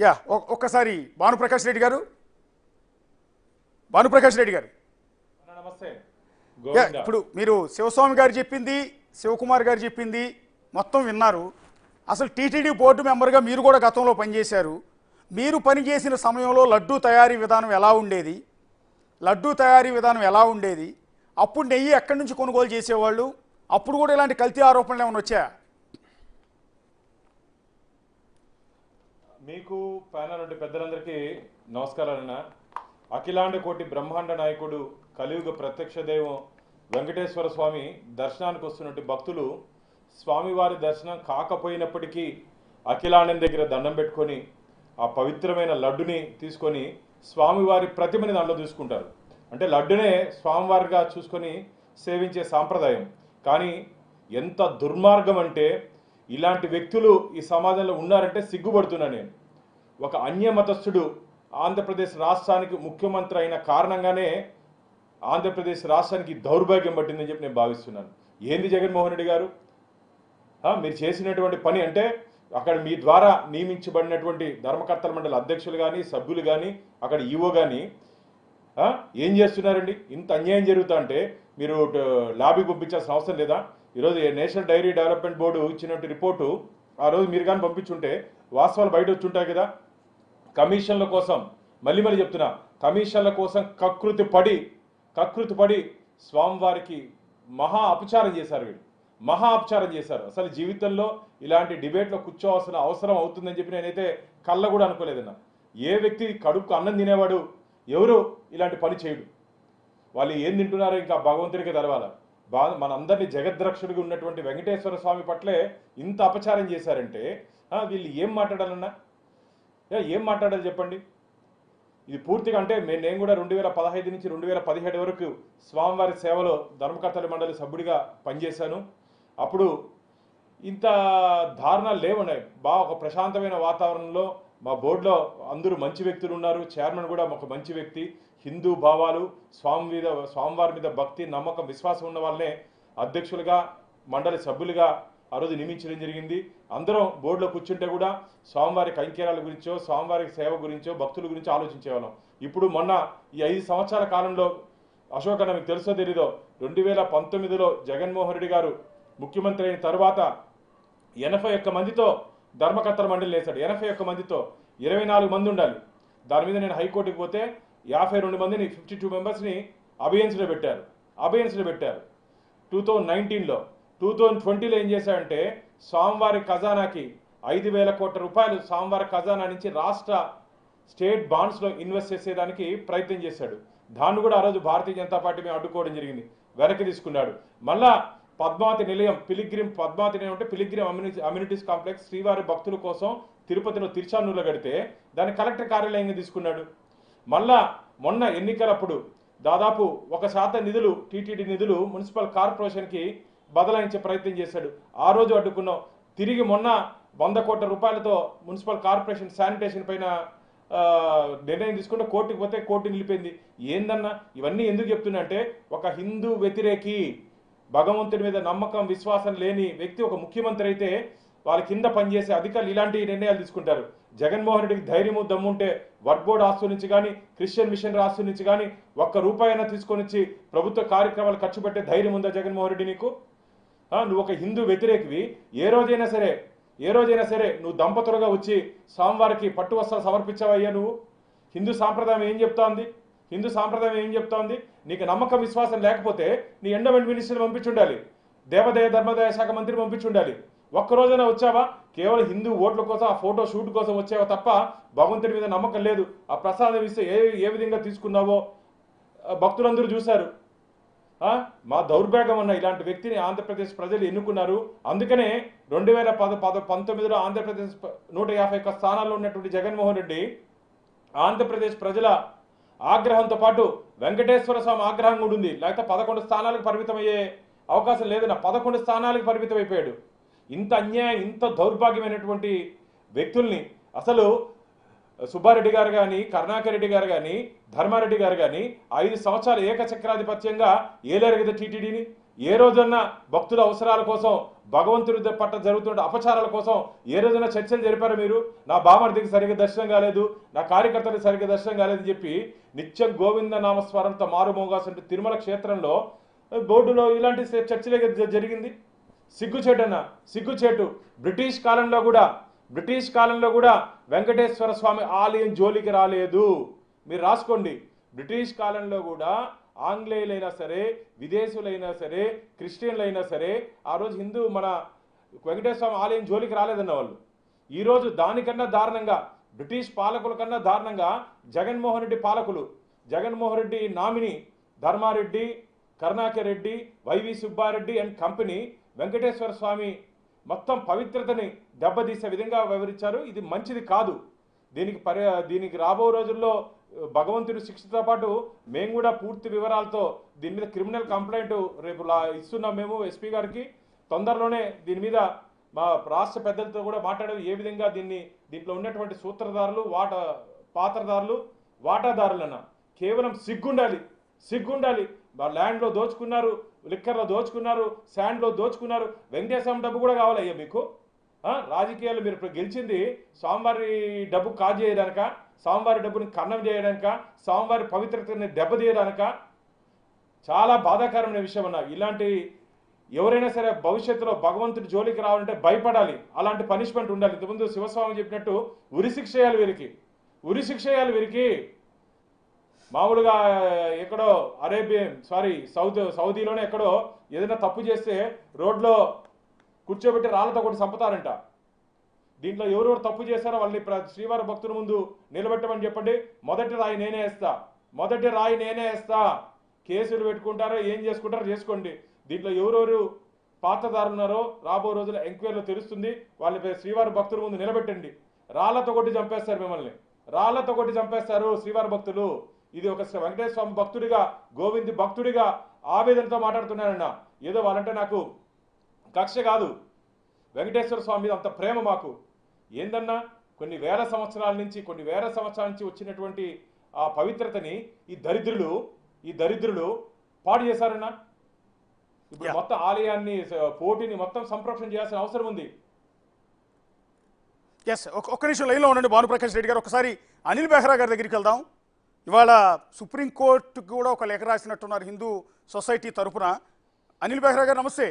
Yeah ఒక్కసారి భానుప్రకాష్ రెడ్డి గారు. భానుప్రకాష్ రెడ్డి గారు నమస్తే. ఇప్పుడు మీరు శివస్వామి గారు చెప్పింది, శివకుమార్ గారు చెప్పింది మొత్తం విన్నారు. అసలు టీటీడీ బోర్డు మెంబర్గా మీరు కూడా గతంలో పనిచేశారు. మీరు పనిచేసిన సమయంలో లడ్డూ తయారీ విధానం ఎలా ఉండేది? అప్పుడు నెయ్యి ఎక్కడి నుంచి కొనుగోలు చేసేవాళ్ళు? అప్పుడు కూడా ఇలాంటి కల్తీ ఆరోపణలు ఏమైనా వచ్చాయా? మీకు ప్యానల్ నుండి పెద్దలందరికీ నమస్కారాలన్న. అఖిలాండ కోటి బ్రహ్మాండ నాయకుడు కలియుగ ప్రత్యక్ష దైవం వెంకటేశ్వర స్వామి దర్శనానికి వస్తున్నట్టు భక్తులు స్వామివారి దర్శనం కాకపోయినప్పటికీ అఖిలాండం దగ్గర దండం పెట్టుకొని ఆ పవిత్రమైన లడ్డుని తీసుకొని స్వామివారి ప్రతిమని దాంట్లో చూసుకుంటారు. అంటే లడ్డునే స్వామివారిగా చూసుకొని సేవించే సాంప్రదాయం. కానీ ఎంత దుర్మార్గం అంటే ఇలాంటి వ్యక్తులు ఈ సమాజంలో ఉన్నారంటే సిగ్గుపడుతున్నా నేను. ఒక అన్యమతస్థుడు ఆంధ్రప్రదేశ్ రాష్ట్రానికి ముఖ్యమంత్రి అయిన కారణంగానే ఆంధ్రప్రదేశ్ రాష్ట్రానికి దౌర్భాగ్యం పట్టిందని చెప్పి నేను భావిస్తున్నాను. ఏంది జగన్మోహన్ రెడ్డి గారు మీరు చేసినటువంటి పని? అంటే అక్కడ మీ ద్వారా నియమించబడినటువంటి ధర్మకర్తల మండలి అధ్యక్షులు కానీ, సభ్యులు కానీ, అక్కడ ఈవో కానీ ఏం చేస్తున్నారండి? ఇంత అన్యాయం జరుగుతా అంటే మీరు ల్యాబ్కి పంపించాల్సిన అవసరం లేదా? ఈరోజు నేషనల్ డైరీ డెవలప్మెంట్ బోర్డు ఇచ్చినట్టు రిపోర్టు ఆ రోజు మీరు కానీ పంపించుంటే వాస్తవాలు బయట వచ్చి ఉంటాయి కదా. కమిషన్ల కోసం, మళ్ళీ చెప్తున్నా, కమిషన్ల కోసం కకృతి పడి స్వామివారికి మహా అపచారం చేశారు. వీళ్ళు మహా అపచారం చేశారు. అసలు జీవితంలో ఇలాంటి డిబేట్లో కూర్చోవాల్సిన అవసరం అవుతుందని చెప్పి నేనైతే కళ్ళ కూడా అనుకోలేదన్నా. ఏ వ్యక్తి కడుపుకు అన్నం తినేవాడు ఎవరు ఇలాంటి పని చేయడు. వాళ్ళు ఏం తింటున్నారో ఇంకా భగవంతుడికి తెలవాల. మనందరినీ జగద్రక్షుడిగా ఉన్నటువంటి వెంకటేశ్వర స్వామి పట్లే ఇంత అపచారం చేశారంటే వీళ్ళు ఏం మాట్లాడాలన్నా? ఏం మాట్లాడాలి చెప్పండి? ఇది పూర్తిగా అంటే నేను కూడా 2015 నుంచి 2017 వరకు స్వామివారి సేవలో ధర్మకర్తల మండలి సభ్యుడిగా పనిచేశాను. అప్పుడు ఇంత దారుణాలు లేవున్నాయి. బాగా ఒక ప్రశాంతమైన వాతావరణంలో మా బోర్డులో అందరూ మంచి వ్యక్తులు ఉన్నారు. చైర్మన్ కూడా ఒక మంచి వ్యక్తి. హిందూ భావాలు, స్వామివారి మీద భక్తి, నమ్మకం, విశ్వాసం ఉన్న వాళ్ళనే అధ్యక్షులుగా, మండలి సభ్యులుగా ఆ రోజు నియమించడం జరిగింది. అందరం బోర్డులో కూర్చుంటే కూడా స్వామివారి కైంకర్యాల గురించో, స్వామివారి సేవ గురించో, భక్తుల గురించో ఆలోచించేవాళ్ళం. ఇప్పుడు మొన్న ఈ 5 సంవత్సరాల కాలంలో అశోక్ అన్న మీకు తెలుసో తెలీదో 2019లో జగన్మోహన్ రెడ్డి గారు ముఖ్యమంత్రి అయిన తర్వాత 81 మందితో ధర్మకర్తల మండలి వేశాడు. 81 మందితో 24 మంది ఉండాలి. దాని మీద నేను హైకోర్టుకి పోతే 52 మందిని 52 మెంబర్స్ని అబియన్స్లో పెట్టారు. 2019లో 2020లో ఏం చేశాడంటే స్వామివారి ఖజానాకి 5,000 కోట్ల రూపాయలు స్వామివారి ఖజానా నుంచి రాష్ట్ర స్టేట్ బాండ్స్లో ఇన్వెస్ట్ చేసేదానికి ప్రయత్నం చేశాడు. దాన్ని కూడా ఆ రోజు భారతీయ జనతా పార్టీ మేము అడ్డుకోవడం జరిగింది. వెనక్కి తీసుకున్నాడు. మళ్ళా పద్మావతి నిలయం, పద్మావతి నిలయం అంటే పిలిగ్రిమ్ అమ్యూనిటీస్ కాంప్లెక్స్ శ్రీవారి భక్తుల కోసం తిరుపతిలో తిరుచానూరులో కడితే దాన్ని కలెక్టర్ కార్యాలయంగా తీసుకున్నాడు. మళ్ళా మొన్న ఎన్నికలప్పుడు దాదాపు 1% నిధులు, టీటీడీ నిధులు మున్సిపల్ కార్పొరేషన్కి బదలాయించే ప్రయత్నం చేశాడు. ఆ రోజు అడ్డుకున్నాం. తిరిగి మొన్న 100 కోట్ల రూపాయలతో మున్సిపల్ కార్పొరేషన్ శానిటేషన్ పైన నిర్ణయం తీసుకుంటే కోర్టుకు పోతే కోర్టు నిలిపింది. ఏందన్నా ఇవన్నీ ఎందుకు చెప్తున్నా అంటే ఒక హిందూ వ్యతిరేకి, భగవంతుడి మీద నమ్మకం, విశ్వాసం లేని వ్యక్తి ఒక ముఖ్యమంత్రి అయితే వాళ్ళ కింద పనిచేసే అధికారులు ఇలాంటి నిర్ణయాలు తీసుకుంటారు. జగన్మోహన్ రెడ్డికి ధైర్యము దమ్ముంటే వర్క్ బోర్డు ఆస్తుల నుంచి కానీ, క్రిస్టియన్ మిషన్ ఆస్తుల నుంచి కానీ ₹1 అయినా తీసుకొని వచ్చి ప్రభుత్వ కార్యక్రమాలు ఖర్చు పెట్టే ధైర్యం ఉందా జగన్మోహన్ రెడ్డి నీకు? నువ్వు ఒక హిందూ వ్యతిరేకివి. ఏ రోజైనా సరే నువ్వు దంపతులుగా వచ్చి స్వామివారికి పట్టు వస్త్రాలు సమర్పించావయ్యా? నువ్వు హిందూ సాంప్రదాయం ఏం చెప్తోంది? నీకు నమ్మకం, విశ్వాసం లేకపోతే నీ ఎండోమెంట్ మినిస్టర్ని పంపించుండాలి, దేవాదాయ ధర్మాదాయ శాఖ మంత్రిని పంపించుండాలి. ఒక్కరోజైనా వచ్చావా? కేవలం హిందూ ఓట్ల కోసం, ఆ ఫోటో షూట్ కోసం వచ్చావా తప్ప భగవంతుడి మీద నమ్మకం లేదు. ఆ ప్రసాదం ఇస్తే ఏ విధంగా తీసుకున్నావో భక్తులందరూ చూశారు. మా దౌర్భాగ్యం ఉన్న ఇలాంటి వ్యక్తిని ఆంధ్రప్రదేశ్ ప్రజలు ఎన్నుకున్నారు. అందుకనే 2019లో ఆంధ్రప్రదేశ్ 151 స్థానాల్లో ఉన్నటువంటి జగన్మోహన్ రెడ్డి ఆంధ్రప్రదేశ్ ప్రజల ఆగ్రహంతో పాటు వెంకటేశ్వర స్వామి ఆగ్రహం కూడా ఉంది. లేకపోతే 11 స్థానాలకు పరిమితమయ్యే అవకాశం లేదన్న 11 స్థానాలకు పరిమితం అయిపోయాడు. ఇంత అన్యాయం, ఇంత దౌర్భాగ్యమైనటువంటి వ్యక్తుల్ని అసలు సుబ్బారెడ్డి గారు కానీ, కరుణాకర్ రెడ్డి గారు కానీ, ధర్మారెడ్డి గారు కానీ 5 సంవత్సరాలు ఏకచక్రాధిపత్యంగా ఏలేరు కదా టీటీడీని. ఏ రోజన్నా భక్తుల అవసరాల కోసం భగవంతుడి పట్ల జరుగుతున్న అపచారాల కోసం ఏ రోజైనా చర్చలు జరిపారా మీరు? నా బామర్దికి సరిగ్గా దర్శనం కాలేదు, నా కార్యకర్తలకు సరిగ్గా దర్శనం కాలేదని చెప్పి నిత్యం గోవింద నామస్వరంతో మారుమోగాల్సిన తిరుమల క్షేత్రంలో బోర్డులో ఇలాంటి చర్చలే జరిగింది. సిగ్గుచేటన్న సిగ్గుచేటు. బ్రిటిష్ కాలంలో కూడా వెంకటేశ్వర స్వామి ఆలయం జోలికి రాలేదు. మీరు రాసుకోండి. బ్రిటిష్ కాలంలో కూడా ఆంగ్లేయులైనా సరే, విదేశీయులైనా సరే, క్రిస్టియన్లైనా సరే ఆ రోజు హిందూ మన వెంకటేశ్వర స్వామి ఆలయం జోలికి రాలేదన్న వాళ్ళు. ఈరోజు దానికన్నా దారుణంగా, బ్రిటిష్ పాలకుల కన్నా దారుణంగా జగన్మోహన్ రెడ్డి పాలకులు, Jaganmohan Reddy nominee Dharma Reddy, Karunakar Reddy, YV Subba Reddy and company Venkateswara Swamy మొత్తం పవిత్రతని దెబ్బతీసే విధంగా వివరించారు. ఇది మంచిది కాదు. దీనికి రాబో రోజుల్లో భగవంతుడి శిక్షతో పాటు మేము కూడా పూర్తి వివరాలతో దీని మీద క్రిమినల్ కంప్లైంట్ రేపు ఇస్తున్నాం మేము ఎస్పీ గారికి. తొందరలోనే దీని మీద మా రాష్ట్ర పెద్దలతో కూడా మాట్లాడేది ఏ విధంగా దీంట్లో ఉన్నటువంటి సూత్రధారులు, పాత్రధారులు, వాటాదారులన్న కేవలం సిగ్గుండాలి. ల్యాండ్లో దోచుకున్నారు, లిక్కర్లో దోచుకున్నారు, శాండ్లో దోచుకున్నారు. వెంకటేశ్వరం డబ్బు కూడా కావాలయ్యా మీకు? రాజకీయాలు మీరు ఇప్పుడు గెలిచింది స్వామివారి డబ్బు కాజేయడానిక, స్వామివారి డబ్బుని కన్నం చేయడానిక, స్వామివారి పవిత్రతని దెబ్బతీయడానిక? చాలా బాధాకరమైన విషయం అన్న. ఇలాంటి ఎవరైనా సరే భవిష్యత్తులో భగవంతుడి జోలికి రావాలంటే భయపడాలి. అలాంటి పనిష్మెంట్ ఉండాలి. ఇంతకుముందు శివస్వామి చెప్పినట్టు ఉరిశిక్ష చేయాలి వీరికి. మామూలుగా ఎక్కడో సౌదీలోనే ఎక్కడో ఏదైనా తప్పు చేస్తే రోడ్లో కూర్చోబెట్టి రాళ్లతో కొట్టి చంపుతారంట. దీంట్లో ఎవరెవరు తప్పు చేశారో వాళ్ళని శ్రీవారి భక్తుల ముందు నిలబెట్టమని చెప్పండి. మొదటి రాయి నేనే వేస్తా. కేసులు పెట్టుకుంటారో ఏం చేసుకుంటారో చేసుకోండి. దీంట్లో ఎవరెవరు పాత్రదారులు ఉన్నారో రాబో రోజుల ఎంక్వైరీలో తెలుస్తుంది. వాళ్ళని శ్రీవారి భక్తుల ముందు నిలబెట్టండి. రాళ్లతో కొట్టి చంపేస్తారు మిమ్మల్ని, శ్రీవారి భక్తులు. ఇది ఒక వెంకటేశ్వర స్వామి భక్తుడిగా, గోవింద్ భక్తుడిగా ఆవేదనతో మాట్లాడుతున్నానన్న. ఏదో వాళ్ళంటే నాకు కక్ష కాదు, వెంకటేశ్వర స్వామి మీద అంత ప్రేమ మాకు. ఏందన్నా కొన్ని వేల సంవత్సరాల నుంచి వచ్చినటువంటి ఆ పవిత్రతని ఈ దరిద్రులు పాడు చేశారన్నా. ఇప్పుడు మొత్తం ఆలయాన్ని, పోటీని మొత్తం సంరక్షణ చేయాల్సిన అవసరం ఉంది. ఒక్క నిమిషం లైన్లో ఉండండి భానుప్రకాష్ రెడ్డి గారు. ఒకసారి అనిల్ బెహ్రా గారి దగ్గరికి వెళ్దాం. ఇవాళ సుప్రీంకోర్టుకు కూడా ఒక లేఖ రాసినట్టున్నారు హిందూ సొసైటీ తరఫున. అనిల్ బెహ్రా గారు నమస్తే.